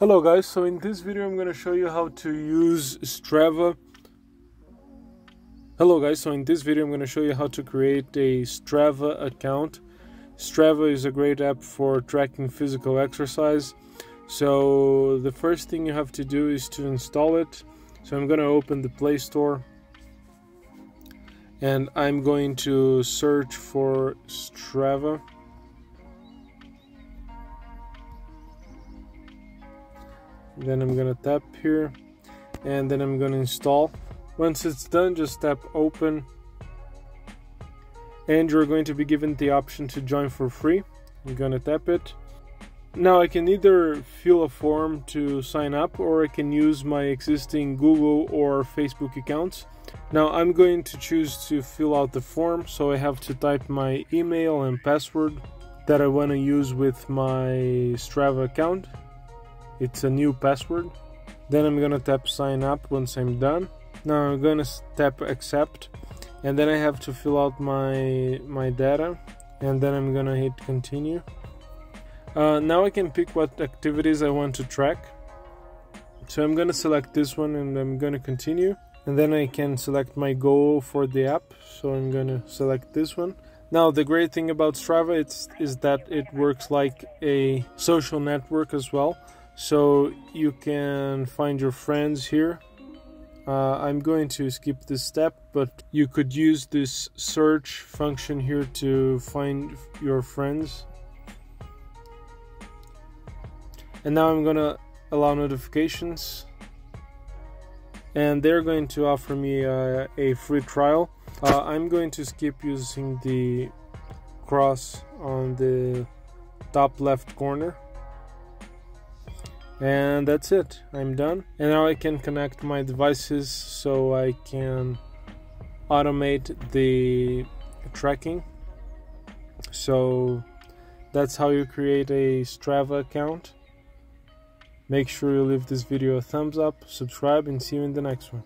Hello guys, so in this video I'm going to show you how to use Strava. Create a Strava account. Strava is a great app for tracking physical exercise. So the first thing you have to do is to install it. So I'm going to open the Play Store and I'm going to search for Strava. Then I'm gonna tap here and then I'm gonna install. Once it's done, just tap open and you're going to be given the option to join for free. I'm gonna tap it. Now I can either fill a form to sign up or I can use my existing Google or Facebook accounts. Now I'm going to choose to fill out the form, so I have to type my email and password that I want to use with my Strava account. It's a new password. Then I'm gonna tap sign up once I'm done. Now I'm gonna tap accept and then I have to fill out my data and then I'm gonna hit continue. Now I can pick what activities I want to track. So I'm gonna select this one and I'm gonna continue, and then I can select my goal for the app, so I'm gonna select this one. Now the great thing about Strava is that it works like a social network as well. So you can find your friends here. I'm going to skip this step, but you could use this search function here to find your friends. And now I'm gonna allow notifications, and they're going to offer me a free trial. I'm going to skip using the cross on the top left corner. And that's it, I'm done. And now I can connect my devices so I can automate the tracking. So that's how you create a Strava account. Make sure you leave this video a thumbs up, subscribe, and see you in the next one.